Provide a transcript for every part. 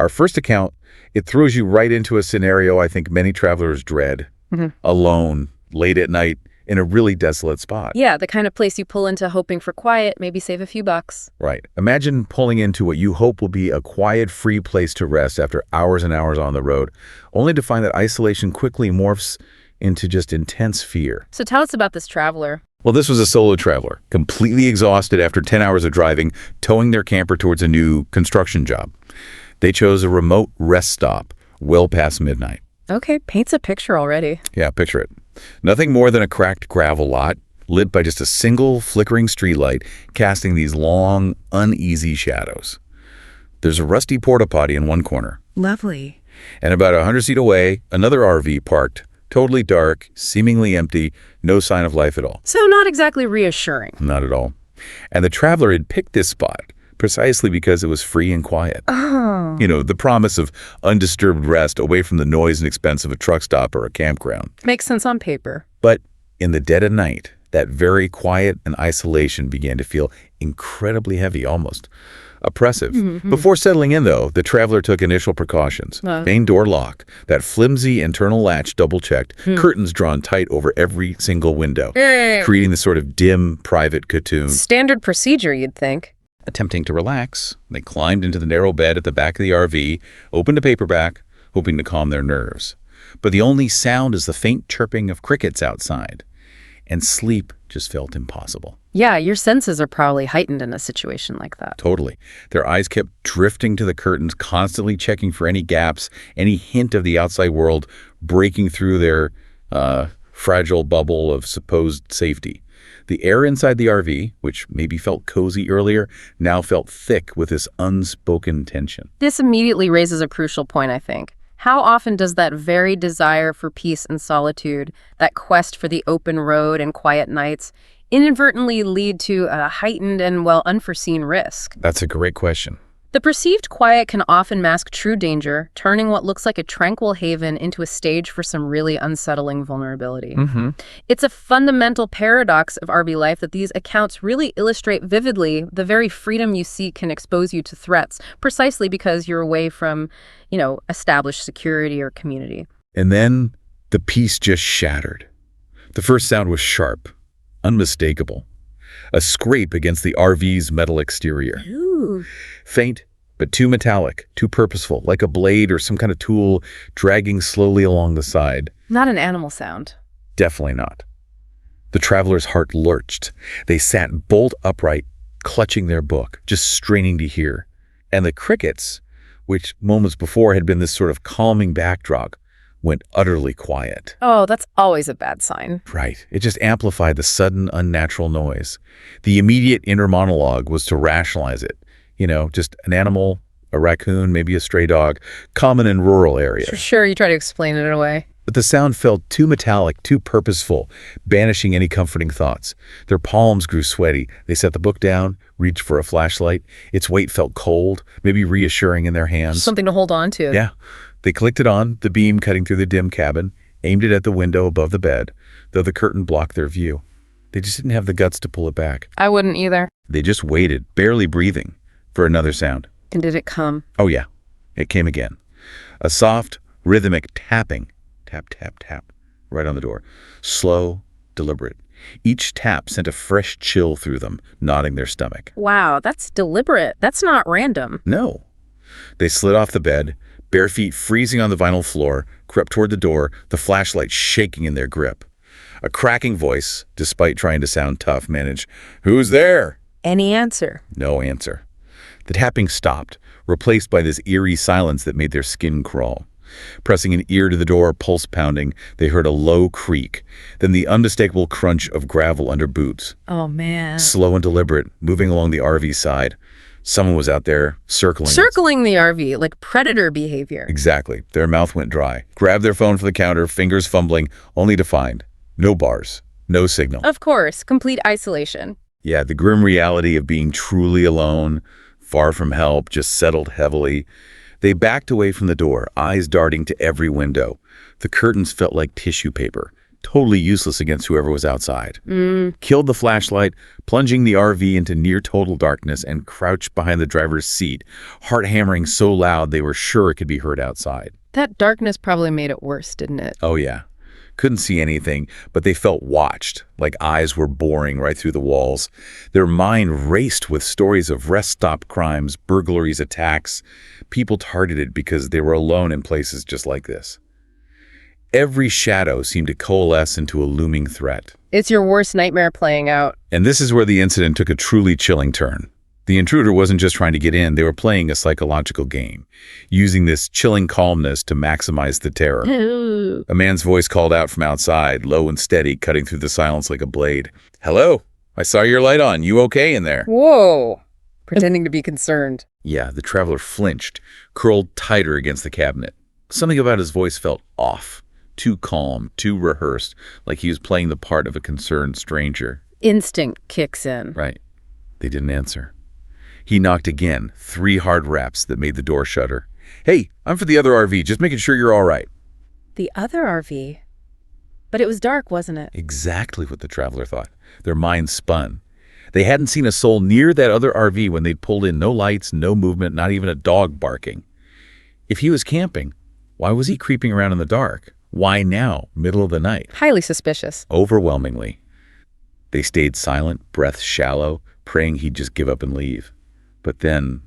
our first account, it throws you right into a scenario I think many travelers dread. Alone, late at night, in a really desolate spot. Yeah, the kind of place you pull into hoping for quiet, maybe save a few bucks. Right. Imagine pulling into what you hope will be a quiet, free place to rest after hours and hours on the road, only to find that isolation quickly morphs into just intense fear. So tell us about this traveler. Well, this was a solo traveler, completely exhausted after 10 hours of driving, towing their camper towards a new construction job. They chose a remote rest stop well past midnight. Okay, paints a picture already. Yeah, picture it. Nothing more than a cracked gravel lot, lit by just a single flickering streetlight, casting these long, uneasy shadows. There's a rusty porta-potty in one corner. Lovely. And about 100 feet away, another RV parked, totally dark, seemingly empty, no sign of life at all. So not exactly reassuring. Not at all. And the traveler had picked this spot precisely because it was free and quiet. Oh. You know, the promise of undisturbed rest away from the noise and expense of a truck stop or a campground. Makes sense on paper. But in the dead of night, that very quiet and isolation began to feel incredibly heavy, almost oppressive. Before settling in, though, the traveler took initial precautions. Main door lock, that flimsy internal latch double-checked, curtains drawn tight over every single window, creating this sort of dim, private cocoon. Standard procedure, you'd think. Attempting to relax, they climbed into the narrow bed at the back of the RV, opened a paperback, hoping to calm their nerves. But the only sound is the faint chirping of crickets outside, and sleep just felt impossible. Yeah, your senses are probably heightened in a situation like that. Totally. Their eyes kept drifting to the curtains, constantly checking for any gaps, any hint of the outside world breaking through their fragile bubble of supposed safety. The air inside the RV, which maybe felt cozy earlier, now felt thick with this unspoken tension. This immediately raises a crucial point, I think. How often does that very desire for peace and solitude, that quest for the open road and quiet nights, inadvertently lead to a heightened and, well, unforeseen risk? That's a great question. The perceived quiet can often mask true danger, turning what looks like a tranquil haven into a stage for some really unsettling vulnerability. It's a fundamental paradox of RV life that these accounts really illustrate vividly. The very freedom you seek can expose you to threats, precisely because you're away from, established security or community. And then the peace just shattered. The first sound was sharp, unmistakable. A scrape against the RV's metal exterior. Ooh. Faint, but too metallic, too purposeful, like a blade or some kind of tool dragging slowly along the side. Not an animal sound. Definitely not. The traveler's heart lurched. They sat bolt upright, clutching their book, just straining to hear. And the crickets, which moments before had been this sort of calming backdrop, went utterly quiet. Oh, that's always a bad sign. Right. It just amplified the sudden, unnatural noise. The immediate inner monologue was to rationalize it. Just an animal, a raccoon, maybe a stray dog, common in rural areas. Sure, you try to explain it away. But the sound felt too metallic, too purposeful, banishing any comforting thoughts. Their palms grew sweaty. They set the book down, reached for a flashlight. Its weight felt cold, maybe reassuring in their hands. Something to hold on to. Yeah. They clicked it on, the beam cutting through the dim cabin, aimed it at the window above the bed, though the curtain blocked their view. They just didn't have the guts to pull it back. I wouldn't either. They just waited, barely breathing, for another sound. And did it come? Oh yeah, it came again. A soft, rhythmic tapping. Tap, tap, tap, right on the door. Slow, deliberate. Each tap sent a fresh chill through them, knotting their stomach. Wow, that's deliberate. That's not random. No. They slid off the bed, bare feet freezing on the vinyl floor, crept toward the door, the flashlight shaking in their grip. A cracking voice, despite trying to sound tough, managed, "Who's there?" Any answer? No answer. The tapping stopped, replaced by this eerie silence that made their skin crawl. Pressing an ear to the door, pulse pounding, they heard a low creak, then the unmistakable crunch of gravel under boots. Oh, man. Slow and deliberate, moving along the RV side. Someone was out there, circling. Circling the RV, like predator behavior. Exactly. Their mouth went dry. Grabbed their phone from the counter, fingers fumbling, only to find no bars, no signal. Of course, complete isolation. Yeah, the grim reality of being truly alone, far from help, just settled heavily. They backed away from the door, eyes darting to every window. The curtains felt like tissue paper, totally useless against whoever was outside. Killed the flashlight, plunging the RV into near-total darkness, and crouched behind the driver's seat, heart hammering so loud they were sure it could be heard outside. That darkness probably made it worse, didn't it? Oh, yeah. Couldn't see anything, but they felt watched, like eyes were boring right through the walls. Their mind raced with stories of rest stop crimes, burglaries, attacks, people targeted because they were alone in places just like this. Every shadow seemed to coalesce into a looming threat. It's your worst nightmare playing out. And this is where the incident took a truly chilling turn. The intruder wasn't just trying to get in, they were playing a psychological game, using this chilling calmness to maximize the terror. A man's voice called out from outside, low and steady, cutting through the silence like a blade. "Hello? I saw your light on. You okay in there?" Whoa! Pretending to be concerned. Yeah, the traveler flinched, curled tighter against the cabinet. Something about his voice felt off, too calm, too rehearsed, like he was playing the part of a concerned stranger. Instinct kicks in. Right. They didn't answer. He knocked again, 3 hard raps that made the door shudder. "Hey, I'm for the other RV, just making sure you're all right." The other RV? But it was dark, wasn't it? Exactly what the traveler thought. Their minds spun. They hadn't seen a soul near that other RV when they'd pulled in. No lights, no movement, not even a dog barking. If he was camping, why was he creeping around in the dark? Why now, middle of the night? Highly suspicious. Overwhelmingly. They stayed silent, breath shallow, praying he'd just give up and leave. But then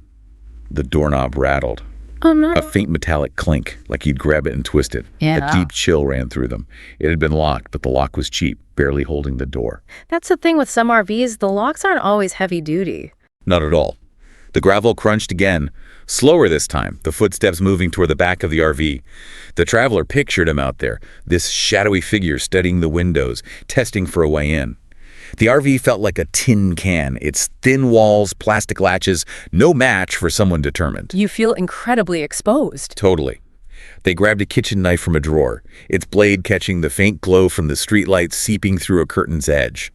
the doorknob rattled. Oh, no. A faint metallic clink, like he'd grab it and twist it. Yeah. A deep chill ran through them. It had been locked, but the lock was cheap, barely holding the door. That's the thing with some RVs, the locks aren't always heavy duty. Not at all. The gravel crunched again, slower this time, the footsteps moving toward the back of the RV. The traveler pictured him out there, this shadowy figure studying the windows, testing for a way in. The RV felt like a tin can, its thin walls, plastic latches, no match for someone determined. You feel incredibly exposed. Totally. They grabbed a kitchen knife from a drawer, its blade catching the faint glow from the streetlight seeping through a curtain's edge.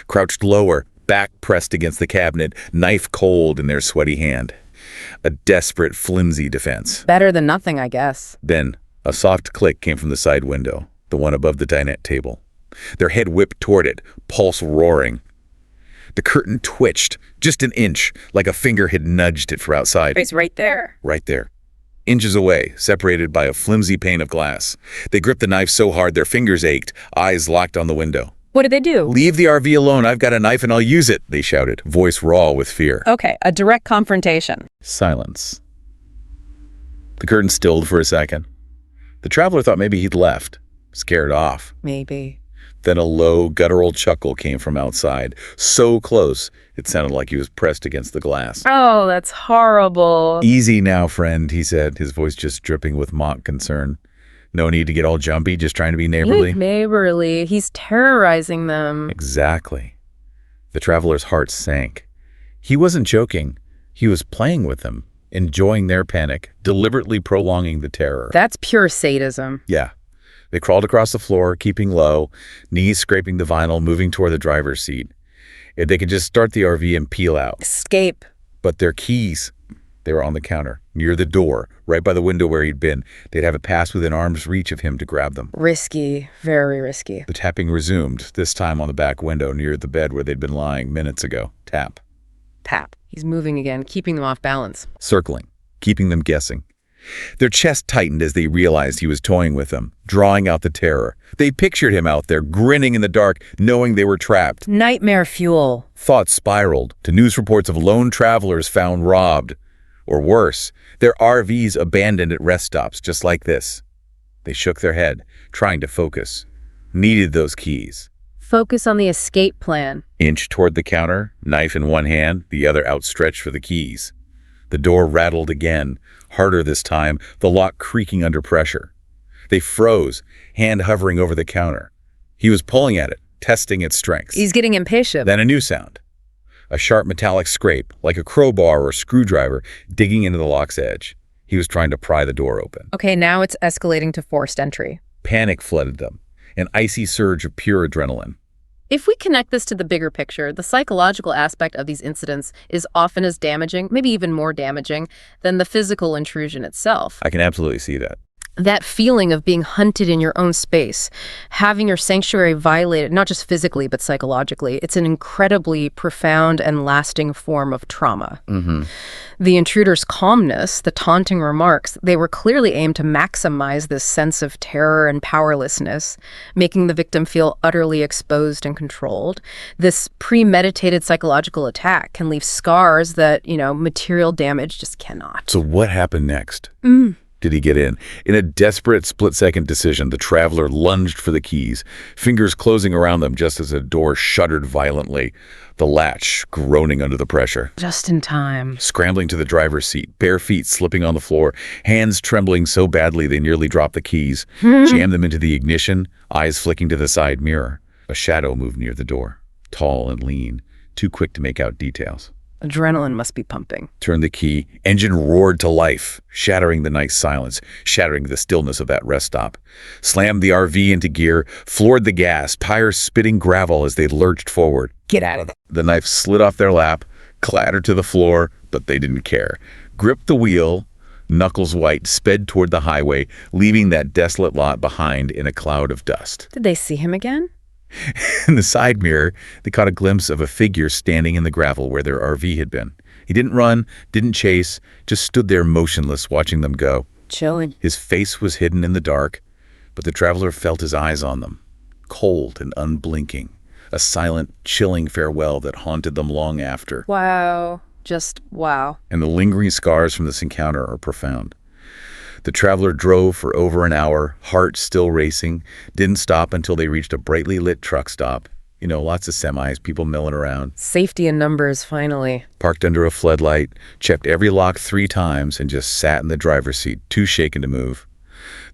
Crouched lower, back pressed against the cabinet, knife cold in their sweaty hand. A desperate, flimsy defense. Better than nothing, I guess. Then, a soft click came from the side window, the one above the dinette table. Their head whipped toward it, pulse roaring. The curtain twitched, just an inch, like a finger had nudged it for outside. It's right there. Right there. Inches away, separated by a flimsy pane of glass. They gripped the knife so hard their fingers ached, eyes locked on the window. What did they do? "Leave the RV alone, I've got a knife and I'll use it," they shouted, voice raw with fear. Okay, a direct confrontation. Silence. The curtain stilled for a second. The traveler thought maybe he'd left, scared off. Maybe. Then a low, guttural chuckle came from outside, so close it sounded like he was pressed against the glass. Oh, that's horrible. "Easy now, friend," he said, his voice just dripping with mock concern. "No need to get all jumpy, just trying to be neighborly." Neighborly. He's terrorizing them. Exactly. The traveler's heart sank. He wasn't joking. He was playing with them, enjoying their panic, deliberately prolonging the terror. That's pure sadism. Yeah. They crawled across the floor, keeping low, knees scraping the vinyl, moving toward the driver's seat. If they could just start the RV and peel out. Escape. But their keys, they were on the counter, near the door, right by the window where he'd been. They'd have it passed within arm's reach of him to grab them. Risky. Very risky. The tapping resumed, this time on the back window near the bed where they'd been lying minutes ago. Tap. Tap. He's moving again, keeping them off balance. Circling, keeping them guessing. Their chest tightened as they realized he was toying with them, drawing out the terror. They pictured him out there, grinning in the dark, knowing they were trapped. Nightmare fuel. Thoughts spiraled to news reports of lone travelers found robbed. Or worse, their RVs abandoned at rest stops just like this. They shook their head, trying to focus. Needed those keys. Focus on the escape plan. Inch toward the counter, knife in one hand, the other outstretched for the keys. The door rattled again, harder this time, the lock creaking under pressure. They froze, hand hovering over the counter. He was pulling at it, testing its strength. He's getting impatient. Then a new sound. A sharp metallic scrape, like a crowbar or screwdriver, digging into the lock's edge. He was trying to pry the door open. Okay, now it's escalating to forced entry. Panic flooded them, an icy surge of pure adrenaline. If we connect this to the bigger picture, the psychological aspect of these incidents is often as damaging, maybe even more damaging, than the physical intrusion itself. I can absolutely see that. That feeling of being hunted in your own space, having your sanctuary violated, not just physically, but psychologically, it's an incredibly profound and lasting form of trauma. The intruder's calmness, the taunting remarks, they were clearly aimed to maximize this sense of terror and powerlessness, making the victim feel utterly exposed and controlled. This premeditated psychological attack can leave scars that, material damage just cannot. So what happened next? Did he get in? In a desperate split-second decision, the traveler lunged for the keys, fingers closing around them just as a door shuddered violently, the latch groaning under the pressure. Just in time. Scrambling to the driver's seat, bare feet slipping on the floor, hands trembling so badly they nearly dropped the keys, jammed them into the ignition, eyes flicking to the side mirror. A shadow moved near the door, tall and lean, too quick to make out details. Adrenaline must be pumping. Turned the key. Engine roared to life, shattering the night's silence, shattering the stillness of that rest stop. Slammed the RV into gear, floored the gas, tires spitting gravel as they lurched forward. Get out of there. The knife slid off their lap, clattered to the floor, but they didn't care. Gripped the wheel, knuckles white, sped toward the highway, leaving that desolate lot behind in a cloud of dust. Did they see him again? In the side mirror, they caught a glimpse of a figure standing in the gravel where their RV had been. He didn't run, didn't chase, just stood there motionless, watching them go. Chilling. His face was hidden in the dark, but the traveler felt his eyes on them, cold and unblinking, a silent, chilling farewell that haunted them long after. Wow. Just wow. And the lingering scars from this encounter are profound. The traveler drove for over an hour, heart still racing, didn't stop until they reached a brightly lit truck stop. Lots of semis, people milling around. Safety in numbers, finally. Parked under a floodlight, checked every lock 3 times, and just sat in the driver's seat, too shaken to move.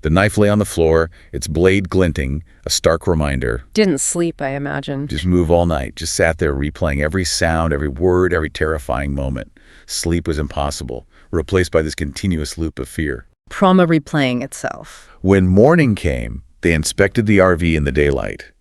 The knife lay on the floor, its blade glinting, a stark reminder. Didn't sleep, I imagine. Just move all night, just sat there replaying every sound, every word, every terrifying moment. Sleep was impossible, replaced by this continuous loop of fear. Trauma replaying itself. When morning came, they inspected the RV in the daylight.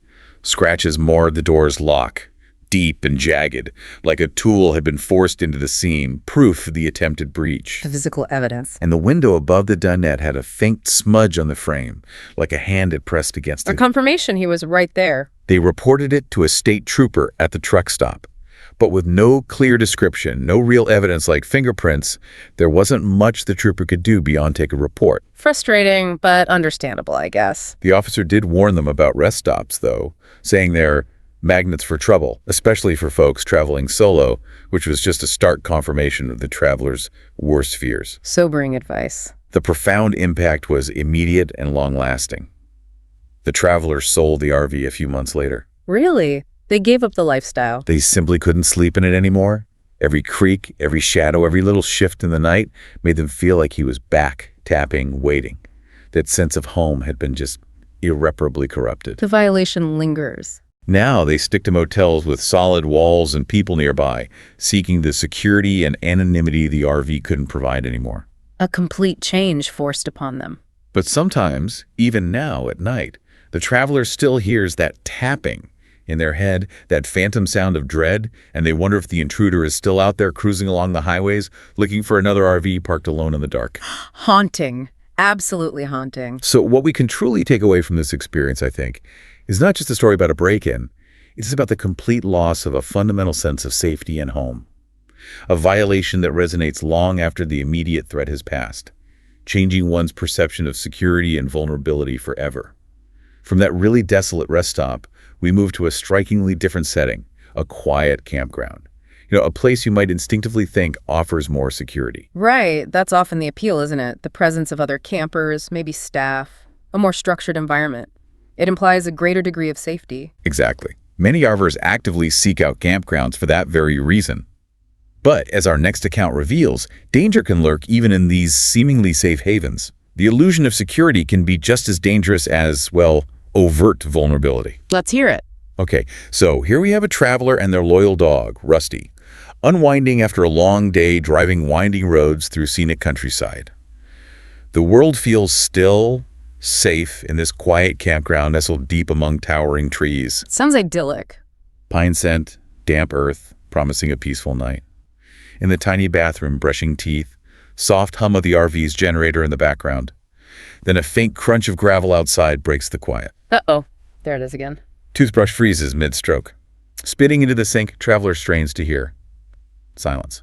Scratches marred the door's lock, deep and jagged, like a tool had been forced into the seam, proof of the attempted breach. Physical evidence. And the window above the dinette had a faint smudge on the frame, like a hand had pressed against it. A confirmation he was right there. They reported it to a state trooper at the truck stop. But with no clear description, no real evidence like fingerprints, there wasn't much the trooper could do beyond take a report. Frustrating, but understandable, I guess. The officer did warn them about rest stops, though, saying they're magnets for trouble, especially for folks traveling solo, which was just a stark confirmation of the traveler's worst fears. Sobering advice. The profound impact was immediate and long-lasting. The traveler sold the RV a few months later. Really? They gave up the lifestyle. They simply couldn't sleep in it anymore. Every creak, every shadow, every little shift in the night made them feel like he was back, tapping, waiting. That sense of home had been just irreparably corrupted. The violation lingers. Now they stick to motels with solid walls and people nearby, seeking the security and anonymity the RV couldn't provide anymore. A complete change forced upon them. But sometimes, even now at night, the traveler still hears that tapping in their head, that phantom sound of dread, and they wonder if the intruder is still out there cruising along the highways, looking for another RV parked alone in the dark. Haunting. Absolutely haunting. So what we can truly take away from this experience, I think, is not just a story about a break-in. It's about the complete loss of a fundamental sense of safety and home. A violation that resonates long after the immediate threat has passed, changing one's perception of security and vulnerability forever. From that really desolate rest stop, we move to a strikingly different setting, a quiet campground. A place you might instinctively think offers more security. Right. That's often the appeal, isn't it? The presence of other campers, maybe staff, a more structured environment. It implies a greater degree of safety. Exactly. Many RVers actively seek out campgrounds for that very reason. But as our next account reveals, danger can lurk even in these seemingly safe havens. The illusion of security can be just as dangerous as, overt vulnerability. Let's hear it. Okay, so here we have a traveler and their loyal dog, Rusty, unwinding after a long day driving winding roads through scenic countryside. The world feels still, safe in this quiet campground nestled deep among towering trees. Sounds idyllic. Pine scent, damp earth, promising a peaceful night. In the tiny bathroom, brushing teeth, soft hum of the RV's generator in the background. Then a faint crunch of gravel outside breaks the quiet. Uh-oh. There it is again. Toothbrush freezes mid-stroke. Spitting into the sink, Traveler strains to hear. Silence.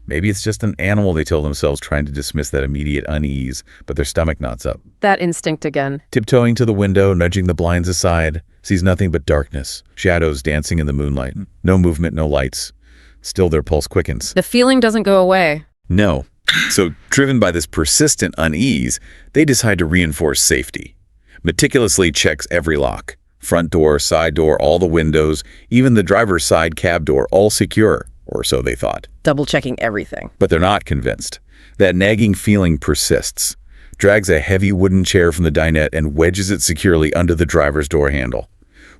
Maybe it's just an animal, they tell themselves, trying to dismiss that immediate unease, but their stomach knots up. That instinct again. Tiptoeing to the window, nudging the blinds aside, sees nothing but darkness, shadows dancing in the moonlight. No movement, no lights. Still their pulse quickens. The feeling doesn't go away. No. So, driven by this persistent unease, they decide to reinforce safety. Meticulously checks every lock. Front door, side door, all the windows, even the driver's side cab door, all secure. Or so they thought. Double-checking everything. But they're not convinced. That nagging feeling persists. Drags a heavy wooden chair from the dinette and wedges it securely under the driver's door handle.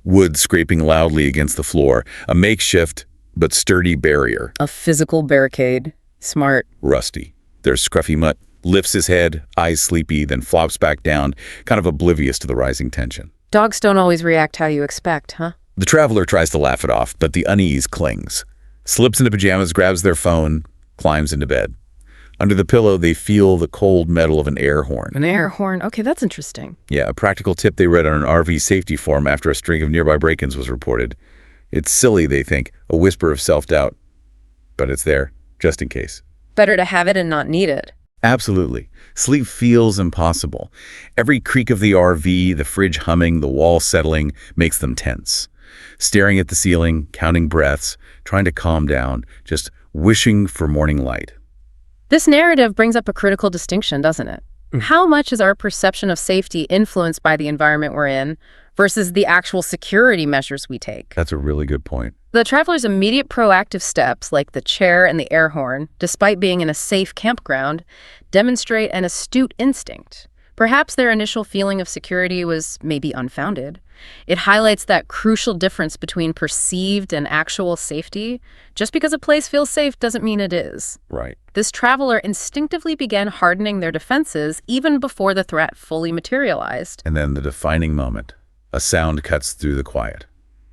Wood scraping loudly against the floor. A makeshift, but sturdy barrier. A physical barricade. Smart. Rusty. There's scruffy mutt. Lifts his head, eyes sleepy, then flops back down, kind of oblivious to the rising tension. Dogs don't always react how you expect, huh? The Traveler tries to laugh it off, but the unease clings. Slips into pajamas, grabs their phone, climbs into bed. Under the pillow, they feel the cold metal of an air horn. An air horn? Okay, that's interesting. Yeah, a practical tip they read on an RV safety forum after a string of nearby break-ins was reported. It's silly, they think, a whisper of self-doubt. But it's there, just in case. Better to have it and not need it. Absolutely. Sleep feels impossible. Every creak of the RV, the fridge humming, the wall settling, makes them tense. Staring at the ceiling, counting breaths, trying to calm down, just wishing for morning light. This narrative brings up a critical distinction, doesn't it? How much is our perception of safety influenced by the environment we're in versus the actual security measures we take? That's a really good point. The Traveler's immediate proactive steps, like the chair and the air horn, despite being in a safe campground, demonstrate an astute instinct. Perhaps their initial feeling of security was maybe unfounded. It highlights that crucial difference between perceived and actual safety. Just because a place feels safe doesn't mean it is. Right. This Traveler instinctively began hardening their defenses even before the threat fully materialized. And then the defining moment. A sound cuts through the quiet.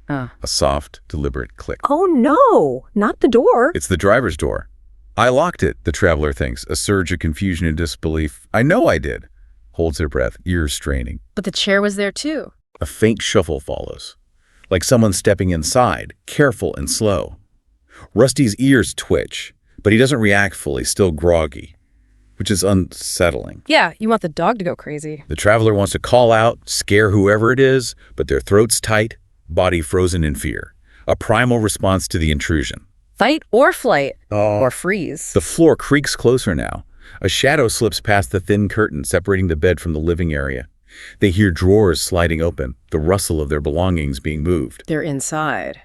A soft, deliberate click. Oh no, not the door. It's the driver's door. I locked it, the Traveler thinks, a surge of confusion and disbelief. I know I did. Holds their breath, ears straining. But the chair was there too. A faint shuffle follows, like someone stepping inside, careful and slow. Rusty's ears twitch, but he doesn't react fully, still groggy, which is unsettling. Yeah, you want the dog to go crazy. The Traveler wants to call out, scare whoever it is, but their throat's tight, body frozen in fear. A primal response to the intrusion. Fight or flight. Or freeze. The floor creaks closer now. A shadow slips past the thin curtain separating the bed from the living area. They hear drawers sliding open, the rustle of their belongings being moved. They're inside.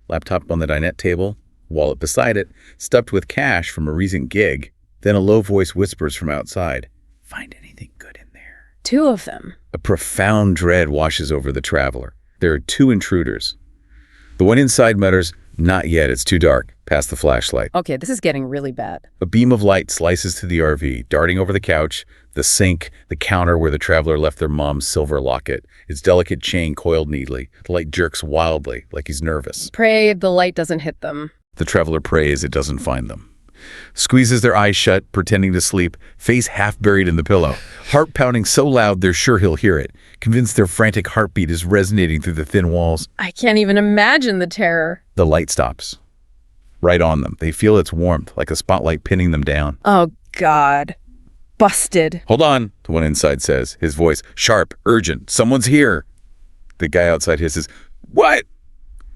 Laptop on the dinette table, wallet beside it, stuffed with cash from a recent gig. Then a low voice whispers from outside, "Find anything good in there." 2 of them. A profound dread washes over the Traveler. There are 2 intruders. The one inside mutters, "Not yet, it's too dark," past the flashlight. Okay, this is getting really bad. A beam of light slices through the RV, darting over the couch, the sink, the counter where the Traveler left their mom's silver locket, its delicate chain coiled neatly. The light jerks wildly, like he's nervous. Pray the light doesn't hit them. The Traveler prays it doesn't find them. Squeezes their eyes shut, pretending to sleep, face half buried in the pillow. Heart pounding so loud they're sure he'll hear it, convinced their frantic heartbeat is resonating through the thin walls. I can't even imagine the terror. The light stops. Right on them. They feel its warmth, like a spotlight pinning them down. Oh, God. Busted. "Hold on," the one inside says, his voice sharp, urgent. "Someone's here." The guy outside hisses, "What?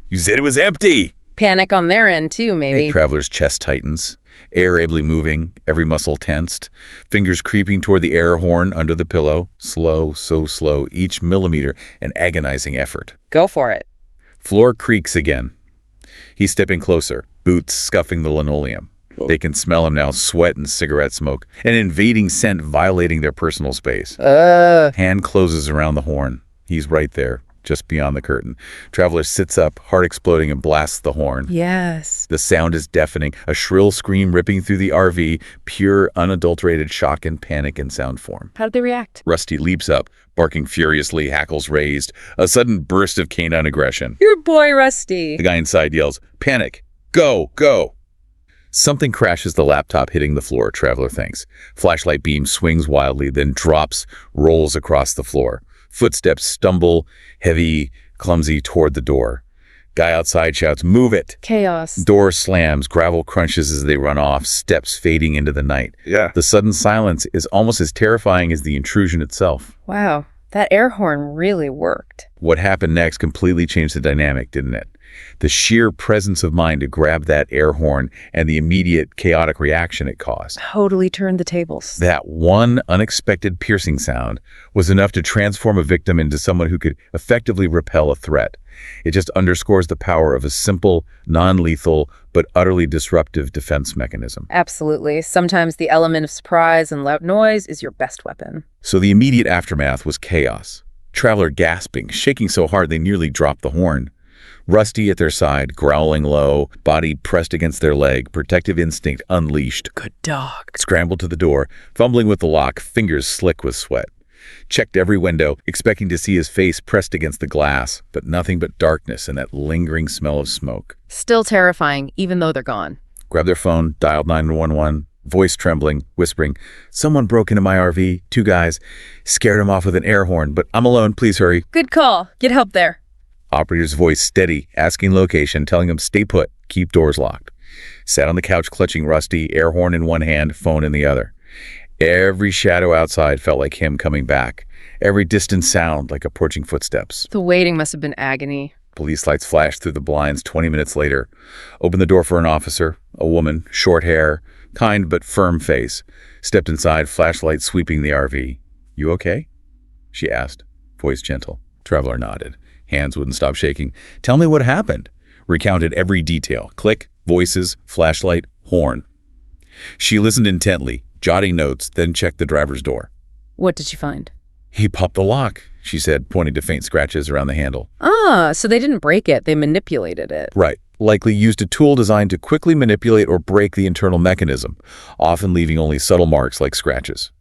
You said it was empty." Panic on their end, too, maybe. The Traveler's chest tightens, air ably moving, every muscle tensed, fingers creeping toward the air horn under the pillow, slow, so slow, each millimeter an agonizing effort. Go for it. Floor creaks again. He's stepping closer, boots scuffing the linoleum. They can smell him now, sweat and cigarette smoke, an invading scent violating their personal space. Hand closes around the horn. He's right there, just beyond the curtain. Traveler sits up, heart exploding, and blasts the horn. Yes. The sound is deafening, a shrill scream ripping through the RV, pure, unadulterated shock and panic in sound form. How did they react? Rusty leaps up, barking furiously, hackles raised, a sudden burst of canine aggression. Your boy, Rusty. The guy inside yells, "Panic! Go! Go!" Something crashes the laptop, hitting the floor, traveler thinks. Flashlight beam swings wildly, then drops, rolls across the floor. Footsteps stumble, heavy, clumsy, toward the door. Guy outside shouts, "Move it!" Chaos. Door slams, gravel crunches as they run off, steps fading into the night. Yeah. The sudden silence is almost as terrifying as the intrusion itself. Wow, that air horn really worked. What happened next completely changed the dynamic, didn't it? The sheer presence of mind to grab that air horn and the immediate chaotic reaction it caused. Totally turned the tables. That one unexpected piercing sound was enough to transform a victim into someone who could effectively repel a threat. It just underscores the power of a simple, non-lethal, but utterly disruptive defense mechanism. Absolutely. Sometimes the element of surprise and loud noise is your best weapon. So the immediate aftermath was chaos. Traveler gasping, shaking so hard they nearly dropped the horn. Rusty at their side, growling low, body pressed against their leg, protective instinct unleashed. Good dog. Scrambled to the door, fumbling with the lock, fingers slick with sweat. Checked every window, expecting to see his face pressed against the glass, but nothing but darkness and that lingering smell of smoke. Still terrifying, even though they're gone. Grabbed their phone, dialed 911, voice trembling, whispering, "Someone broke into my RV, 2 guys. Scared him off with an air horn, but I'm alone, please hurry." Good call. Get help there. Operator's voice steady, asking location, telling him stay put, keep doors locked. Sat on the couch clutching Rusty, air horn in one hand, phone in the other. Every shadow outside felt like him coming back. Every distant sound like approaching footsteps. The waiting must have been agony. Police lights flashed through the blinds 20 minutes later. Opened the door for an officer, a woman, short hair, kind but firm face. Stepped inside, flashlight sweeping the RV. "You okay?" she asked, voice gentle. Traveler nodded. Hands wouldn't stop shaking. "Tell me what happened." Recounted every detail. Click, voices, flashlight, horn. She listened intently, jotting notes, then checked the driver's door. What did you find? "He popped the lock," she said, pointing to faint scratches around the handle. Ah, so they didn't break it. They manipulated it. Right. Likely used a tool designed to quickly manipulate or break the internal mechanism, often leaving only subtle marks like scratches.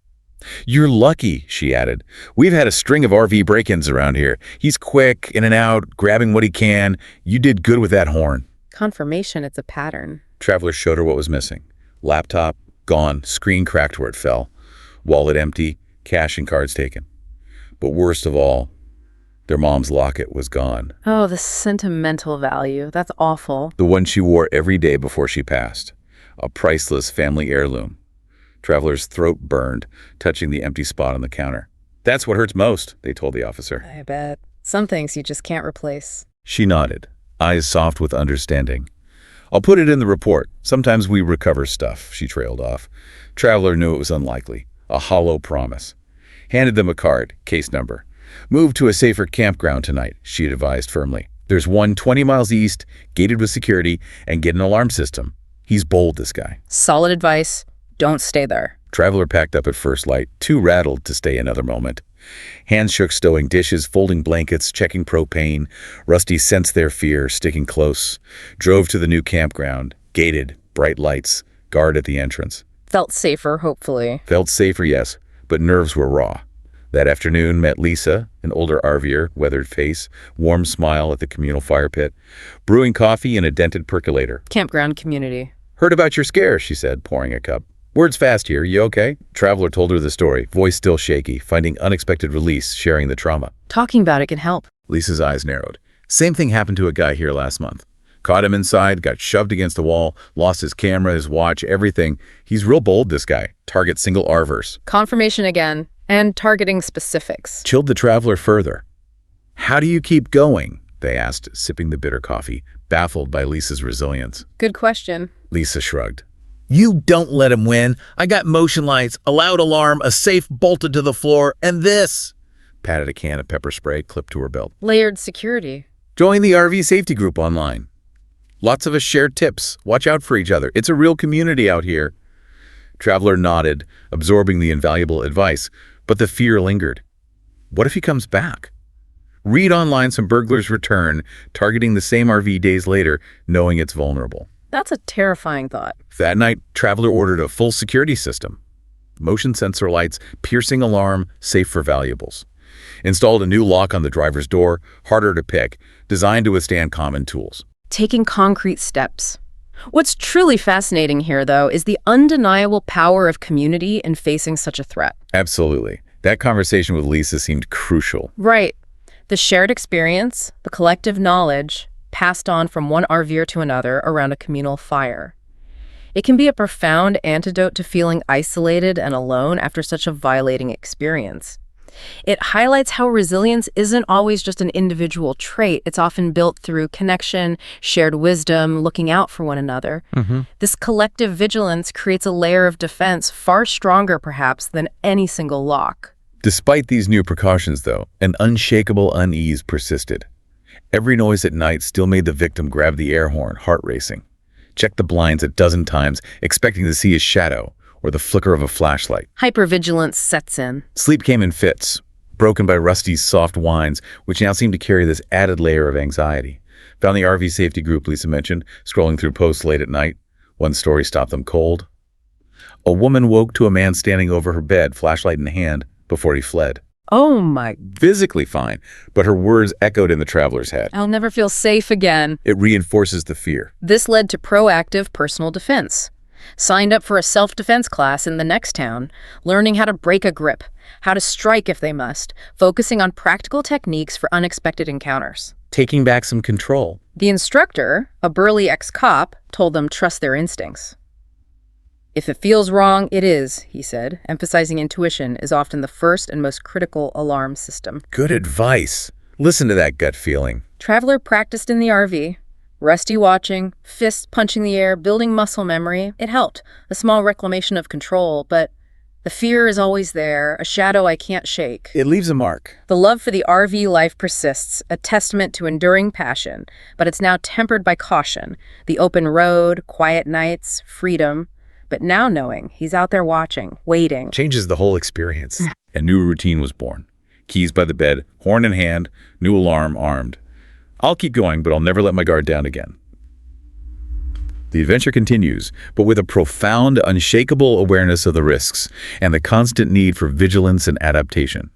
"You're lucky," she added. "We've had a string of RV break-ins around here. He's quick, in and out, grabbing what he can. You did good with that horn." Confirmation it's a pattern. Traveler showed her what was missing. Laptop, gone, screen cracked where it fell. Wallet empty, cash and cards taken. But worst of all, their mom's locket was gone. Oh, the sentimental value. That's awful. The one she wore every day before she passed. A priceless family heirloom. Traveler's throat burned, touching the empty spot on the counter. "That's what hurts most," they told the officer. I bet. Some things you just can't replace. She nodded, eyes soft with understanding. "I'll put it in the report. Sometimes we recover stuff," she trailed off. Traveler knew it was unlikely. A hollow promise. Handed them a card, case number. "Move to a safer campground tonight," she advised firmly. "There's one 20 miles east, gated with security, and get an alarm system." He's bold, this guy. Solid advice. Don't stay there. Traveler packed up at first light, too rattled to stay another moment. Hands shook stowing dishes, folding blankets, checking propane. Rusty sensed their fear, sticking close. Drove to the new campground, gated, bright lights, guard at the entrance. Felt safer, hopefully. Felt safer, yes, but nerves were raw. That afternoon met Lisa, an older RVer, weathered face, warm smile at the communal fire pit, brewing coffee in a dented percolator. Campground community. "Heard about your scare," she said, pouring a cup. "Word's fast here. You okay?" Traveler told her the story, voice still shaky, finding unexpected release, sharing the trauma. Talking about it can help. Lisa's eyes narrowed. "Same thing happened to a guy here last month. Caught him inside, got shoved against the wall, lost his camera, his watch, everything. He's real bold, this guy. Target single R-verse." Confirmation again, and targeting specifics. Chilled the traveler further. "How do you keep going?" they asked, sipping the bitter coffee, baffled by Lisa's resilience. Good question. Lisa shrugged. You don't let him win. I got motion lights, a loud alarm, a safe bolted to the floor, and this. Patted a can of pepper spray clipped to her belt. Layered security. Join the RV safety group online. Lots of us share tips. Watch out for each other. It's a real community out here. Traveler nodded, absorbing the invaluable advice, but the fear lingered. What if he comes back? Read online some burglars return, targeting the same RV days later, knowing it's vulnerable. That's a terrifying thought. That night, Traveler ordered a full security system. Motion sensor lights, piercing alarm, safe for valuables. Installed a new lock on the driver's door, harder to pick, designed to withstand common tools. Taking concrete steps. What's truly fascinating here, though, is the undeniable power of community in facing such a threat. Absolutely. That conversation with Lisa seemed crucial. Right. The shared experience, the collective knowledge, passed on from one RVer to another around a communal fire. It can be a profound antidote to feeling isolated and alone after such a violating experience. It highlights how resilience isn't always just an individual trait. It's often built through connection, shared wisdom, looking out for one another. This collective vigilance creates a layer of defense far stronger, perhaps, than any single lock. Despite these new precautions, though, an unshakable unease persisted. Every noise at night still made the victim grab the air horn, heart racing. Check the blinds a dozen times, expecting to see a shadow or the flicker of a flashlight. Hypervigilance sets in. Sleep came in fits, broken by Rusty's soft whines, which now seemed to carry this added layer of anxiety. Found the RV safety group Lisa mentioned, scrolling through posts late at night. One story stopped them cold. A woman woke to a man standing over her bed, flashlight in hand, before he fled. Oh my, Physically fine, but her words echoed in the traveler's head. I'll never feel safe again. It reinforces the fear. This led to proactive personal defense. Signed up for a self-defense class in the next town, learning how to break a grip, how to strike if they must, focusing on practical techniques for unexpected encounters. Taking back some control. The instructor, a burly ex-cop, told them trust their instincts. If it feels wrong, it is, he said, emphasizing intuition is often the first and most critical alarm system. Good advice. Listen to that gut feeling. Traveler practiced in the RV. Rusty watching, fists punching the air, building muscle memory. It helped. A small reclamation of control, but the fear is always there, a shadow I can't shake. It leaves a mark. The love for the RV life persists, a testament to enduring passion, but it's now tempered by caution. The open road, quiet nights, freedom. But now knowing he's out there watching, waiting. Changes the whole experience. A new routine was born. Keys by the bed, horn in hand, new alarm armed. I'll keep going, but I'll never let my guard down again. The adventure continues, but with a profound, unshakable awareness of the risks and the constant need for vigilance and adaptation.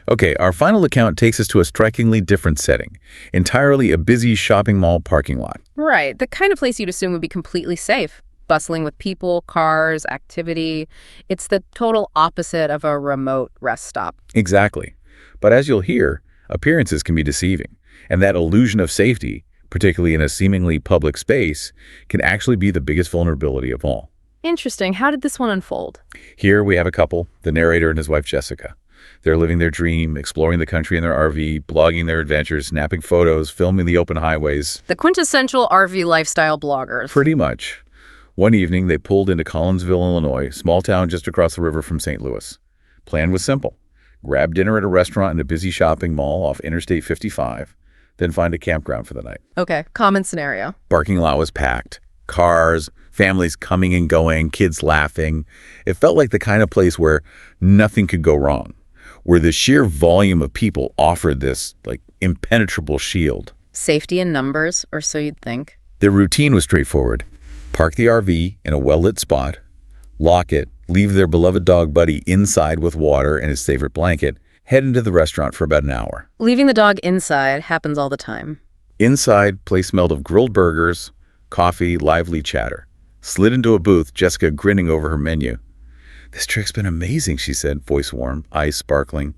Okay, our final account takes us to a strikingly different setting, entirely a busy shopping mall parking lot. Right, the kind of place you'd assume would be completely safe. Bustling with people, cars, activity. It's the total opposite of a remote rest stop. Exactly. But as you'll hear, appearances can be deceiving, and that illusion of safety, particularly in a seemingly public space, can actually be the biggest vulnerability of all. Interesting. How did this one unfold? Here we have a couple, the narrator and his wife Jessica. They're living their dream, exploring the country in their RV, blogging their adventures, snapping photos, filming the open highways. The quintessential RV lifestyle bloggers. Pretty much. One evening, they pulled into Collinsville, Illinois, small town just across the river from St. Louis. Plan was simple. Grab dinner at a restaurant in a busy shopping mall off Interstate 55, then find a campground for the night. Okay, common scenario. Parking lot was packed. Cars, families coming and going, kids laughing. It felt like the kind of place where nothing could go wrong, where the sheer volume of people offered this, impenetrable shield. Safety in numbers, or so you'd think. Their routine was straightforward. Park the RV in a well-lit spot, lock it, leave their beloved dog Buddy inside with water and his favorite blanket, head into the restaurant for about an hour. Leaving the dog inside happens all the time. Inside, place smelled of grilled burgers, coffee, lively chatter. Slid into a booth, Jessica grinning over her menu. "This trip's been amazing," she said, voice warm, eyes sparkling.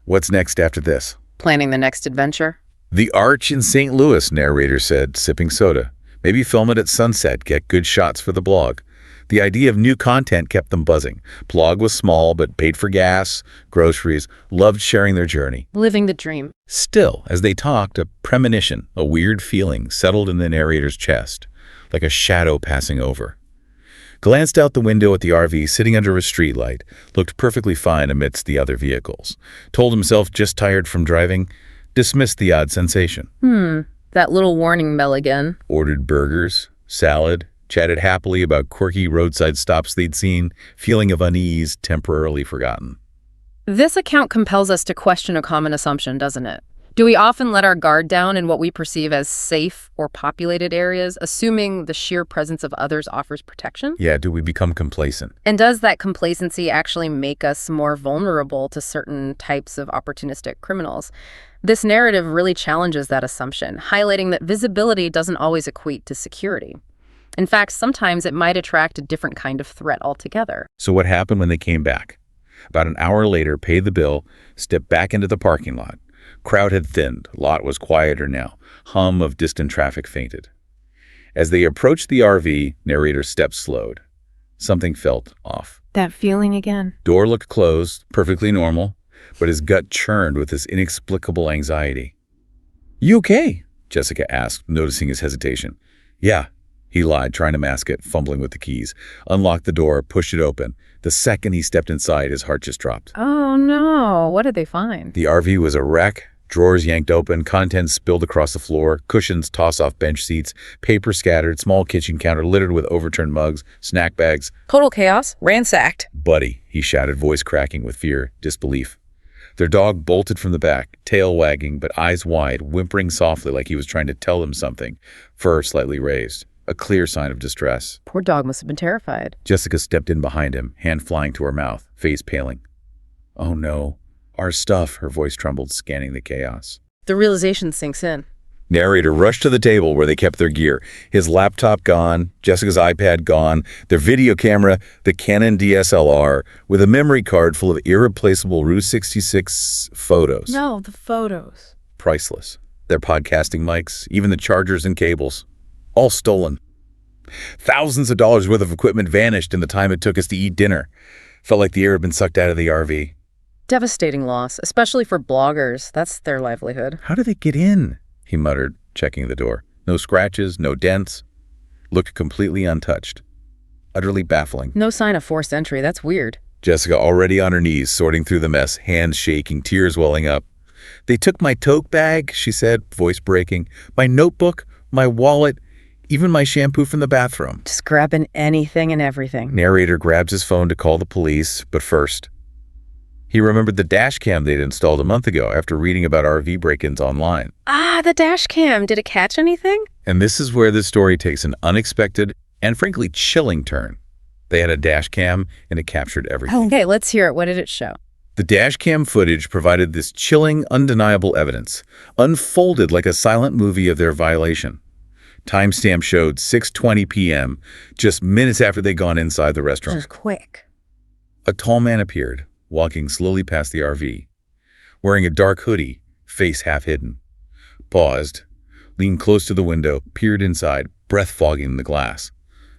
"What's next after this?" Planning the next adventure? "The Arch in St. Louis," narrator said, sipping soda. "Maybe film it at sunset, get good shots for the blog." The idea of new content kept them buzzing. Blog was small, but paid for gas, groceries, loved sharing their journey. Living the dream. Still, as they talked, a premonition, a weird feeling, settled in the narrator's chest, like a shadow passing over. Glanced out the window at the RV sitting under a streetlight, looked perfectly fine amidst the other vehicles. Told himself just tired from driving, dismissed the odd sensation. That little warning bell again. Ordered burgers, salad, chatted happily about quirky roadside stops they'd seen, feeling of unease temporarily forgotten. This account compels us to question a common assumption, doesn't it? Do we often let our guard down in what we perceive as safe or populated areas, assuming the sheer presence of others offers protection? Yeah, do we become complacent? And does that complacency actually make us more vulnerable to certain types of opportunistic criminals? This narrative really challenges that assumption, highlighting that visibility doesn't always equate to security. In fact, sometimes it might attract a different kind of threat altogether. So what happened when they came back? About an hour later, paid the bill, stepped back into the parking lot. Crowd had thinned. Lot was quieter now. Hum of distant traffic fainted. As they approached the RV, narrator's steps slowed. Something felt off. That feeling again. Door looked closed, perfectly normal, but his gut churned with this inexplicable anxiety. "You okay?" Jessica asked, noticing his hesitation. "Yeah," he lied, trying to mask it, fumbling with the keys. Unlocked the door, pushed it open. The second he stepped inside, his heart just dropped. Oh no, what did they find? The RV was a wreck. Drawers yanked open, contents spilled across the floor, cushions tossed off bench seats, paper scattered, small kitchen counter littered with overturned mugs, snack bags. Total chaos, ransacked. "Buddy," he shouted, voice cracking with fear, disbelief. Their dog bolted from the back, tail wagging, but eyes wide, whimpering softly like he was trying to tell them something, fur slightly raised. A clear sign of distress. Poor dog must have been terrified. Jessica stepped in behind him, hand flying to her mouth, face paling. "Oh no, our stuff," her voice trembled, scanning the chaos. The realization sinks in. Narrator rushed to the table where they kept their gear. His laptop gone, Jessica's iPad gone, their video camera, the Canon DSLR, with a memory card full of irreplaceable Route 66 photos. No, the photos. Priceless. Their podcasting mics, even the chargers and cables. All stolen. Thousands of dollars worth of equipment vanished in the time it took us to eat dinner. Felt like the air had been sucked out of the RV. Devastating loss, especially for bloggers. That's their livelihood. "How did they get in?" he muttered, checking the door. No scratches, no dents. Looked completely untouched. Utterly baffling. No sign of forced entry. That's weird. Jessica already on her knees, sorting through the mess, hands shaking, tears welling up. "They took my tote bag," she said, voice breaking. "My notebook, my wallet, even my shampoo from the bathroom." Just grabbing anything and everything. Narrator grabs his phone to call the police, but first, he remembered the dash cam they'd installed a month ago after reading about RV break-ins online. Ah, the dash cam. Did it catch anything? And this is where the story takes an unexpected and frankly chilling turn. They had a dash cam and it captured everything. Okay, let's hear it. What did it show? The dash cam footage provided this chilling, undeniable evidence, unfolded like a silent movie of their violation. Timestamp showed 6:20 p.m., just minutes after they'd gone inside the restaurant. Just quick. A tall man appeared, walking slowly past the RV, wearing a dark hoodie, face half hidden. Paused, leaned close to the window, peered inside, breath fogging the glass.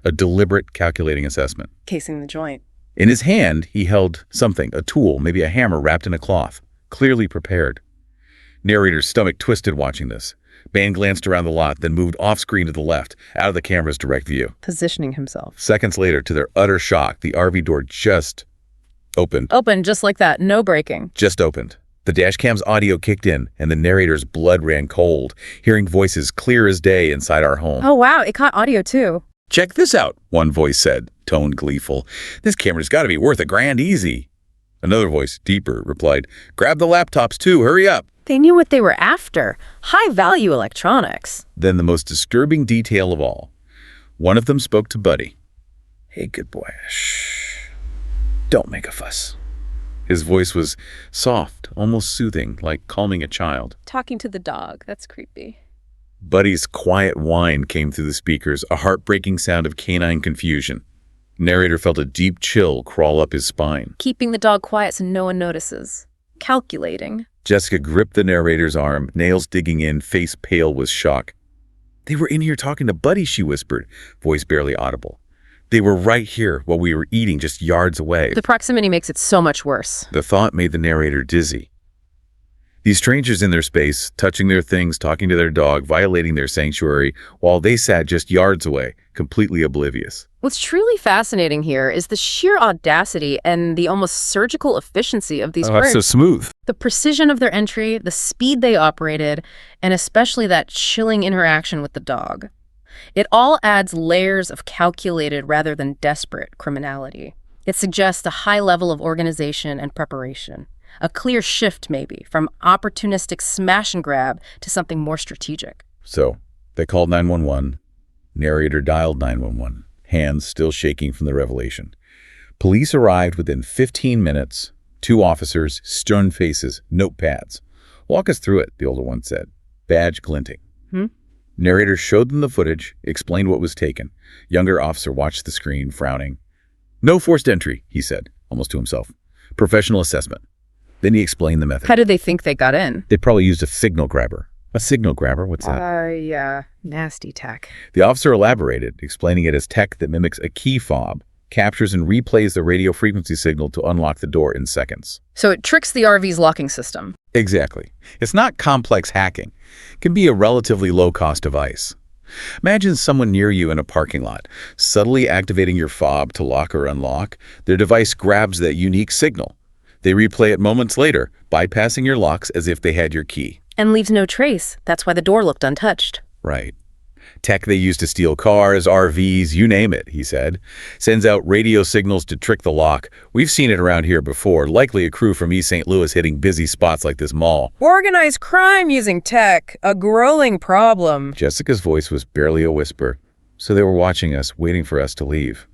A deliberate, calculating assessment. Casing the joint. In his hand, he held something, a tool, maybe a hammer wrapped in a cloth, clearly prepared. Narrator's stomach twisted watching this. Man glanced around the lot, then moved off-screen to the left, out of the camera's direct view. Positioning himself. Seconds later, to their utter shock, the RV door just opened. Open just like that. No breaking. Just opened. The dashcam's audio kicked in, and the narrator's blood ran cold, hearing voices clear as day inside our home. Oh, wow. It caught audio, too. "Check this out," one voice said, tone gleeful. "This camera's got to be worth $1,000 easy." Another voice, deeper, replied, "Grab the laptops, too. Hurry up." They knew what they were after. High-value electronics. Then the most disturbing detail of all. One of them spoke to Buddy. "Hey, good boy. Shh. Don't make a fuss." His voice was soft, almost soothing, like calming a child. Talking to the dog. That's creepy. Buddy's quiet whine came through the speakers, a heartbreaking sound of canine confusion. Narrator felt a deep chill crawl up his spine. Keeping the dog quiet so no one notices. Calculating. Jessica gripped the narrator's arm, nails digging in, face pale with shock. "They were in here talking to Buddy," she whispered, voice barely audible. "They were right here while we were eating, just yards away." The proximity makes it so much worse. The thought made the narrator dizzy. These strangers in their space, touching their things, talking to their dog, violating their sanctuary, while they sat just yards away, completely oblivious. What's truly fascinating here is the sheer audacity and the almost surgical efficiency of these That's so smooth. The precision of their entry, the speed they operated, and especially that chilling interaction with the dog. It all adds layers of calculated rather than desperate criminality. It suggests a high level of organization and preparation. A clear shift, maybe, from opportunistic smash and grab to something more strategic. So, they called 911. Narrator dialed 911, hands still shaking from the revelation. Police arrived within 15 minutes. 2 officers, stern faces, notepads. "Walk us through it," the older one said, badge glinting. Narrator showed them the footage, explained what was taken. Younger officer watched the screen, frowning. "No forced entry," he said, almost to himself. "Professional assessment." Then he explained the method. How did they think they got in? They probably used a signal grabber. A signal grabber? What's that? Yeah. Nasty tech. The officer elaborated, explaining it as tech that mimics a key fob, captures and replays the radio frequency signal to unlock the door in seconds. So it tricks the RV's locking system. Exactly. It's not complex hacking. It can be a relatively low-cost device. Imagine someone near you in a parking lot, subtly activating your fob to lock or unlock. Their device grabs that unique signal. They replay it moments later, bypassing your locks as if they had your key. And leaves no trace. That's why the door looked untouched. Right. Tech they use to steal cars, RVs, you name it, he said. Sends out radio signals to trick the lock. We've seen it around here before, likely a crew from East St. Louis hitting busy spots like this mall. Organized crime using tech, a growing problem. Jessica's voice was barely a whisper, so they were watching us, waiting for us to leave.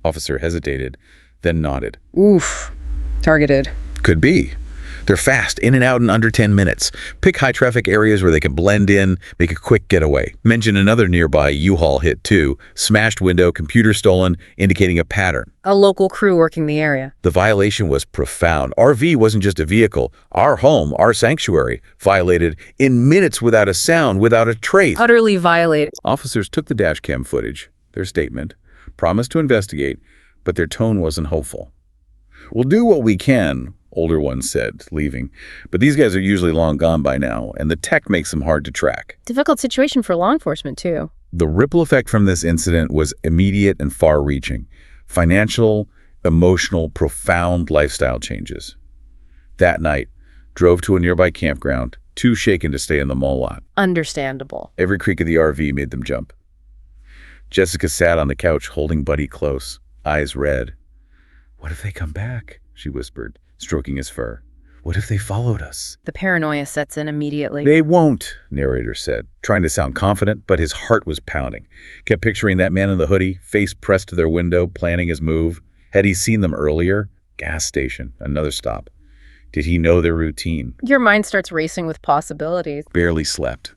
Officer hesitated, then nodded. Oof. Targeted. Could be. They're fast, in and out in under 10 minutes. Pick high-traffic areas where they can blend in, make a quick getaway. Mention another nearby U-Haul hit, too. Smashed window, computer stolen, indicating a pattern. A local crew working the area. The violation was profound. RV wasn't just a vehicle. Our home, our sanctuary, violated in minutes without a sound, without a trace. Utterly violated. Officers took the dash cam footage, their statement, promised to investigate, but their tone wasn't hopeful. "We'll do what we can," older ones said, leaving. "But these guys are usually long gone by now, and the tech makes them hard to track." Difficult situation for law enforcement, too. The ripple effect from this incident was immediate and far-reaching. Financial, emotional, profound lifestyle changes. That night, drove to a nearby campground, too shaken to stay in the mall lot. Understandable. Every creak of the RV made them jump. Jessica sat on the couch, holding Buddy close, eyes red. "What if they come back?" she whispered, stroking his fur. "What if they followed us?" The paranoia sets in immediately. "They won't," narrator said, trying to sound confident, but his heart was pounding. Kept picturing that man in the hoodie, face pressed to their window, planning his move. Had he seen them earlier? Gas station, another stop. Did he know their routine? Your mind starts racing with possibilities. Barely slept.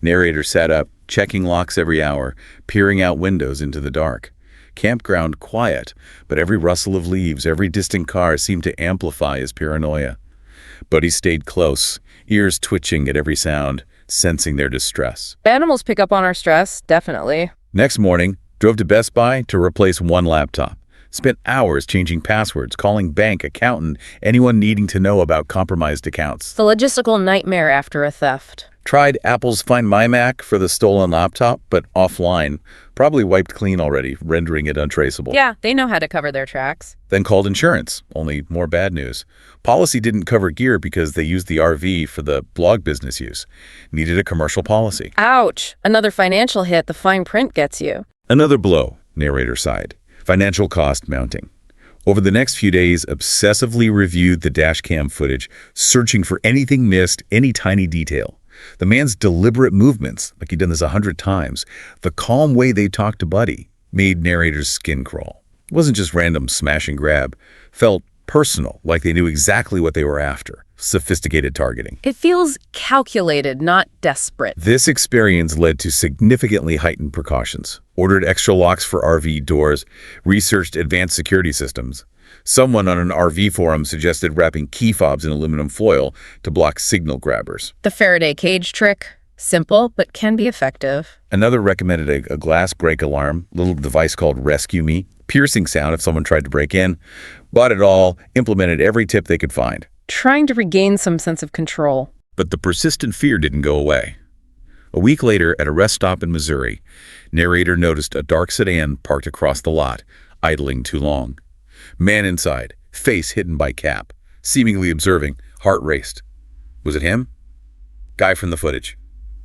Narrator sat up, checking locks every hour, peering out windows into the dark. Campground quiet, but every rustle of leaves, every distant car seemed to amplify his paranoia. Buddy stayed close, ears twitching at every sound, sensing their distress. Animals pick up on our stress, definitely. Next morning, drove to Best Buy to replace one laptop. Spent hours changing passwords, calling bank, accountant, anyone needing to know about compromised accounts. The logistical nightmare after a theft. Tried Apple's Find My Mac for the stolen laptop, but offline. Probably wiped clean already, rendering it untraceable. Yeah, they know how to cover their tracks. Then called insurance, only more bad news. Policy didn't cover gear because they used the RV for the blog business use. Needed a commercial policy. Ouch! Another financial hit the fine print gets you. Another blow, narrator sighed. Financial cost mounting. Over the next few days, obsessively reviewed the dashcam footage, searching for anything missed, any tiny detail. The man's deliberate movements, like he'd done this 100 times, the calm way they talked to Buddy, made narrator's skin crawl. It wasn't just random smash and grab. Felt personal, like they knew exactly what they were after. Sophisticated targeting. It feels calculated, not desperate. This experience led to significantly heightened precautions. Ordered extra locks for RV doors, researched advanced security systems. Someone on an RV forum suggested wrapping key fobs in aluminum foil to block signal grabbers. The Faraday cage trick. Simple, but can be effective. Another recommended a glass break alarm, little device called Rescue Me. Piercing sound if someone tried to break in. Bought it all, implemented every tip they could find. Trying to regain some sense of control. But the persistent fear didn't go away. A week later, at a rest stop in Missouri, narrator noticed a dark sedan parked across the lot, idling too long. Man inside, face hidden by cap, seemingly observing, heart raced. Was it him? Guy from the footage.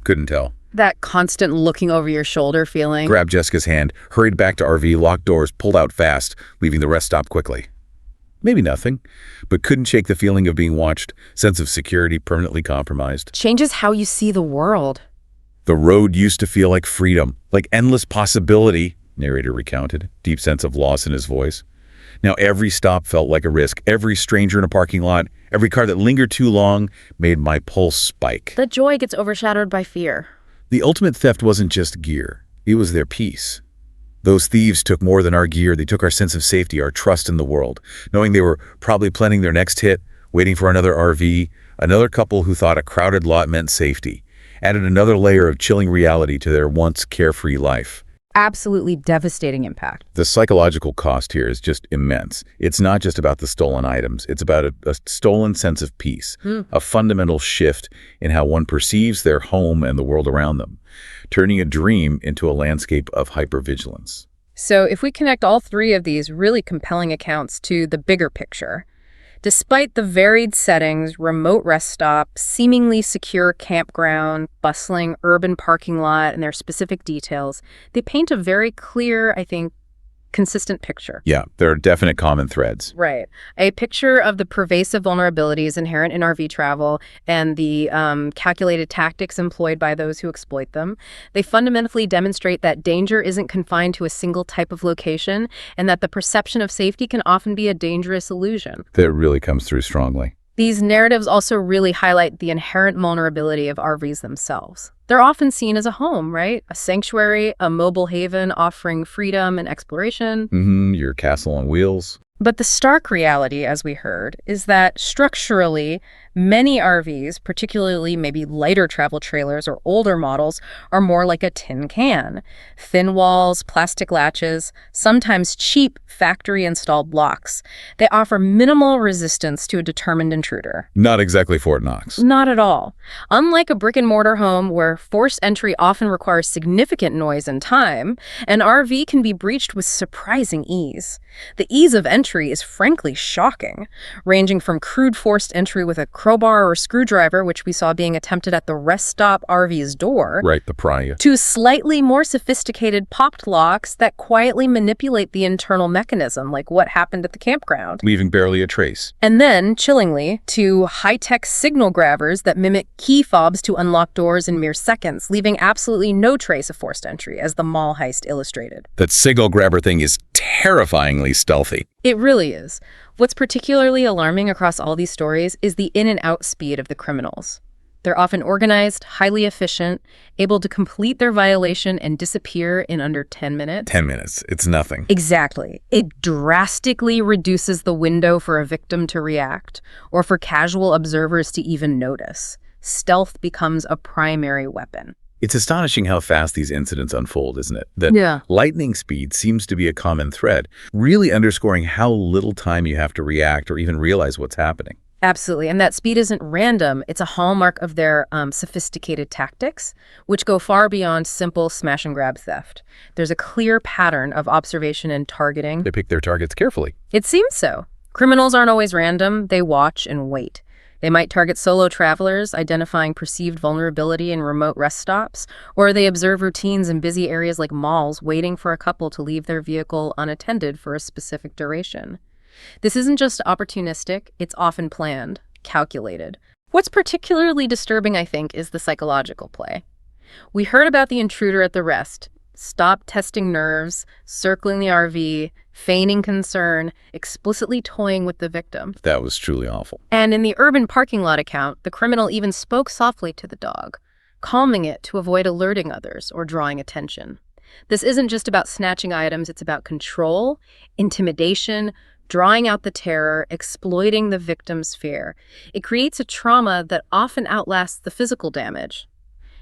Couldn't tell. That constant looking over your shoulder feeling. Grabbed Jessica's hand, hurried back to RV, locked doors, pulled out fast, leaving the rest stop quickly. Maybe nothing, but couldn't shake the feeling of being watched, sense of security permanently compromised. Changes how you see the world. The road used to feel like freedom, like endless possibility, narrator recounted, deep sense of loss in his voice. Now every stop felt like a risk. Every stranger in a parking lot, every car that lingered too long made my pulse spike. The joy gets overshadowed by fear. The ultimate theft wasn't just gear. It was their peace. Those thieves took more than our gear. They took our sense of safety, our trust in the world, knowing they were probably planning their next hit, waiting for another RV, another couple who thought a crowded lot meant safety, added another layer of chilling reality to their once carefree life. Absolutely devastating impact. The psychological cost here is just immense. It's not just about the stolen items. It's about a stolen sense of peace, a fundamental shift in how one perceives their home and the world around them, turning a dream into a landscape of hypervigilance. So if we connect all three of these really compelling accounts to the bigger picture, despite the varied settings, remote rest stop, seemingly secure campground, bustling urban parking lot, and their specific details, they paint a very clear, I think, consistent picture. Yeah, there are definite common threads. Right. A picture of the pervasive vulnerabilities inherent in RV travel and the calculated tactics employed by those who exploit them. They fundamentally demonstrate that danger isn't confined to a single type of location and that the perception of safety can often be a dangerous illusion. That really comes through strongly. These narratives also really highlight the inherent vulnerability of RVs themselves. They're often seen as a home, right? A sanctuary, a mobile haven offering freedom and exploration. Your castle on wheels. But the stark reality, as we heard, is that structurally, many RVs, particularly maybe lighter travel trailers or older models, are more like a tin can. Thin walls, plastic latches, sometimes cheap factory-installed locks. They offer minimal resistance to a determined intruder. Not exactly Fort Knox. Not at all. Unlike a brick-and-mortar home where forced entry often requires significant noise and time, an RV can be breached with surprising ease. The ease of entry is frankly shocking, ranging from crude forced entry with a crowbar or screwdriver, which we saw being attempted at the Rest Stop RV's door, Right, the pry. to slightly more sophisticated popped locks that quietly manipulate the internal mechanism, like what happened at the campground. Leaving barely a trace. And then, chillingly, to high-tech signal grabbers that mimic key fobs to unlock doors in mere seconds, leaving absolutely no trace of forced entry, as the mall heist illustrated. That signal grabber thing is terrifyingly stealthy. It really is. What's particularly alarming across all these stories is the in and out speed of the criminals. They're often organized, highly efficient, able to complete their violation and disappear in under 10 minutes. 10 minutes. It's nothing. Exactly. It drastically reduces the window for a victim to react or for casual observers to even notice. Stealth becomes a primary weapon. It's astonishing how fast these incidents unfold, isn't it? That lightning speed seems to be a common thread, really underscoring how little time you have to react or even realize what's happening. Absolutely. And that speed isn't random. It's a hallmark of their sophisticated tactics, which go far beyond simple smash and grab theft. There's a clear pattern of observation and targeting. They pick their targets carefully. It seems so. Criminals aren't always random. They watch and wait. They might target solo travelers, identifying perceived vulnerability in remote rest stops, or they observe routines in busy areas like malls, waiting for a couple to leave their vehicle unattended for a specific duration. This isn't just opportunistic, it's often planned, calculated. What's particularly disturbing, I think, is the psychological play. We heard about the intruder at the rest. Stop testing nerves, circling the RV, feigning concern, explicitly toying with the victim. That was truly awful. And in the Urban Parking Lot account, the criminal even spoke softly to the dog, calming it to avoid alerting others or drawing attention. This isn't just about snatching items, it's about control, intimidation, drawing out the terror, exploiting the victim's fear. It creates a trauma that often outlasts the physical damage.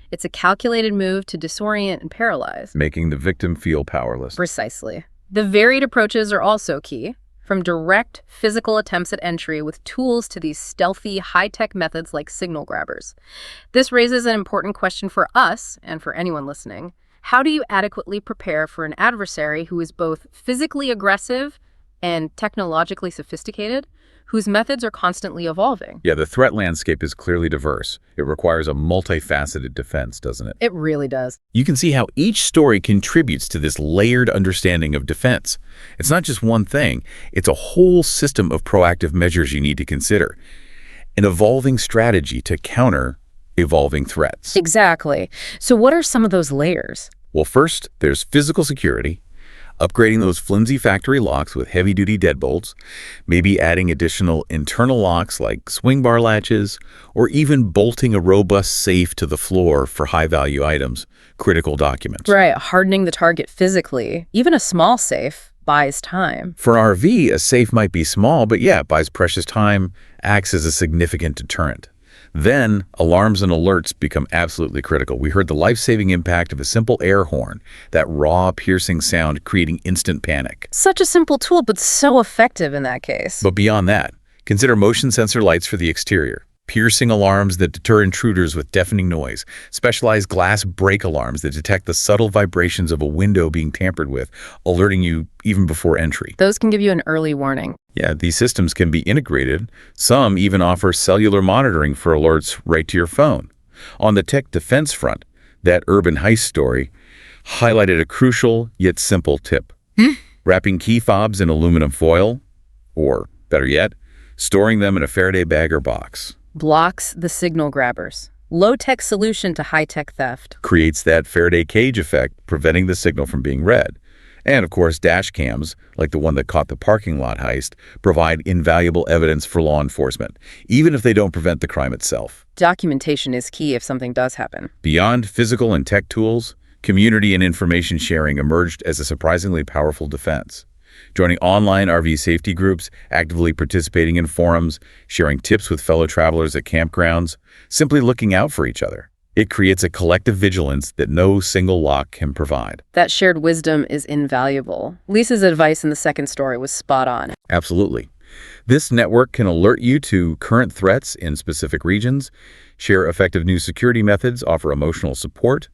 It's a calculated move to disorient and paralyze. Making the victim feel powerless. Precisely. The varied approaches are also key, from direct physical attempts at entry with tools to these stealthy, high-tech methods like signal grabbers. This raises an important question for us, and for anyone listening. How do you adequately prepare for an adversary who is both physically aggressive and technologically sophisticated, whose methods are constantly evolving? Yeah, the threat landscape is clearly diverse. It requires a multifaceted defense, doesn't it? It really does. You can see how each story contributes to this layered understanding of defense. It's not just one thing. It's a whole system of proactive measures you need to consider. An evolving strategy to counter evolving threats. Exactly. So what are some of those layers? Well, first, there's physical security. Upgrading those flimsy factory locks with heavy-duty deadbolts, maybe adding additional internal locks like swing bar latches, or even bolting a robust safe to the floor for high-value items, critical documents. Right, hardening the target physically, even a small safe, buys time. For an RV, a safe might be small, but yeah, it buys precious time, acts as a significant deterrent. Then, alarms and alerts become absolutely critical. We heard the life-saving impact of a simple air horn, that raw, piercing sound creating instant panic. Such a simple tool, but so effective in that case. But beyond that, consider motion sensor lights for the exterior, piercing alarms that deter intruders with deafening noise, specialized glass break alarms that detect the subtle vibrations of a window being tampered with, alerting you even before entry. Those can give you an early warning. Yeah, these systems can be integrated. Some even offer cellular monitoring for alerts right to your phone. On the tech defense front, that Urban Heist story highlighted a crucial yet simple tip. Wrapping key fobs in aluminum foil, or better yet, storing them in a Faraday bag or box. Blocks the signal grabbers. Low-tech solution to high-tech theft. Creates that Faraday cage effect, preventing the signal from being read. And of course, dash cams, like the one that caught the parking lot heist, provide invaluable evidence for law enforcement, even if they don't prevent the crime itself. Documentation is key if something does happen. Beyond physical and tech tools, community and information sharing emerged as a surprisingly powerful defense. Joining online RV safety groups, actively participating in forums, sharing tips with fellow travelers at campgrounds, simply looking out for each other. It creates a collective vigilance that no single lock can provide. That shared wisdom is invaluable. Lisa's advice in the second story was spot on. Absolutely. This network can alert you to current threats in specific regions, share effective new security methods, offer emotional support.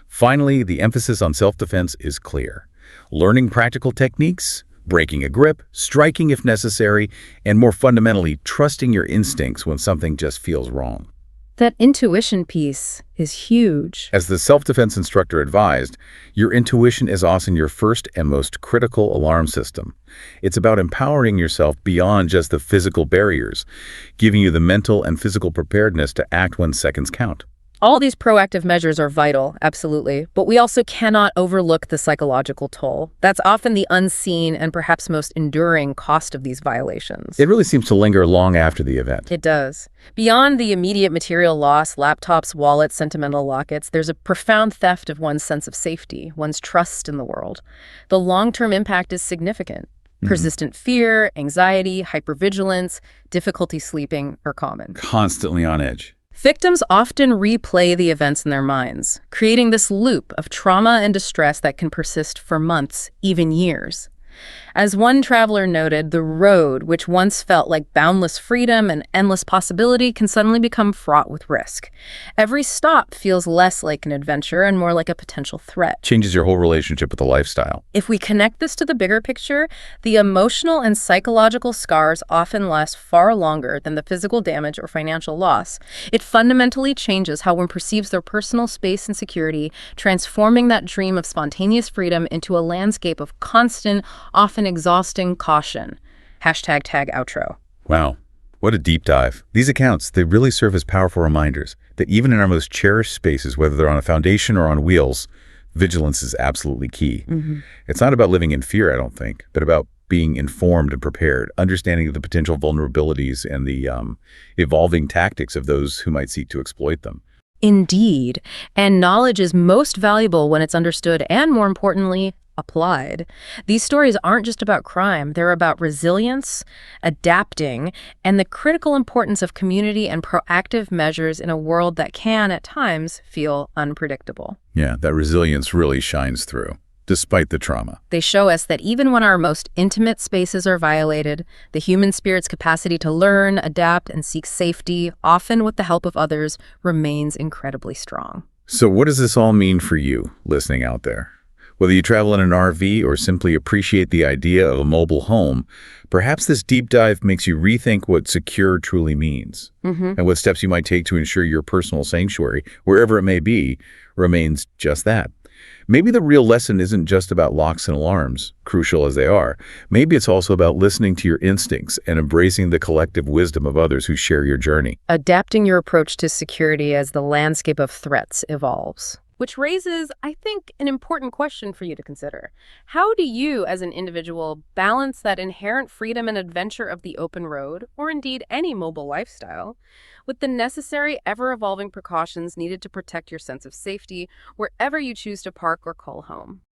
Finally, the emphasis on self-defense is clear. Learning practical techniques, breaking a grip, striking if necessary, and more fundamentally, trusting your instincts when something just feels wrong. That intuition piece is huge. As the self-defense instructor advised, your intuition is often your first and most critical alarm system. It's about empowering yourself beyond just the physical barriers, giving you the mental and physical preparedness to act when seconds count. All these proactive measures are vital, absolutely, but we also cannot overlook the psychological toll. That's often the unseen and perhaps most enduring cost of these violations. It really seems to linger long after the event. It does. Beyond the immediate material loss, laptops, wallets, sentimental lockets, there's a profound theft of one's sense of safety, one's trust in the world. The long-term impact is significant. Persistent fear, anxiety, hypervigilance, difficulty sleeping are common. Constantly on edge. Victims often replay the events in their minds, creating this loop of trauma and distress that can persist for months, even years. As one traveler noted, the road, which once felt like boundless freedom and endless possibility, can suddenly become fraught with risk. Every stop feels less like an adventure and more like a potential threat. Changes your whole relationship with the lifestyle. If we connect this to the bigger picture, the emotional and psychological scars often last far longer than the physical damage or financial loss. It fundamentally changes how one perceives their personal space and security, transforming that dream of spontaneous freedom into a landscape of constant, often exhausting caution. #tag outro. Wow, what a deep dive. These accounts, they really serve as powerful reminders that even in our most cherished spaces, whether they're on a foundation or on wheels, vigilance is absolutely key. It's not about living in fear, I don't think, but about being informed and prepared, understanding the potential vulnerabilities and the evolving tactics of those who might seek to exploit them. Indeed. And knowledge is most valuable when it's understood and, more importantly, applied. These stories aren't just about crime. They're about resilience, adapting, and the critical importance of community and proactive measures in a world that can, at times, feel unpredictable. Yeah, that resilience really shines through, despite the trauma. They show us that even when our most intimate spaces are violated, the human spirit's capacity to learn, adapt, and seek safety, often with the help of others, remains incredibly strong. So what does this all mean for you, listening out there? Whether you travel in an RV or simply appreciate the idea of a mobile home, perhaps this deep dive makes you rethink what secure truly means and what steps you might take to ensure your personal sanctuary, wherever it may be, remains just that. Maybe the real lesson isn't just about locks and alarms, crucial as they are. Maybe it's also about listening to your instincts and embracing the collective wisdom of others who share your journey. Adapting your approach to security as the landscape of threats evolves. Which raises, I think, an important question for you to consider. How do you, as an individual, balance that inherent freedom and adventure of the open road, or indeed any mobile lifestyle, with the necessary, ever-evolving precautions needed to protect your sense of safety wherever you choose to park or call home?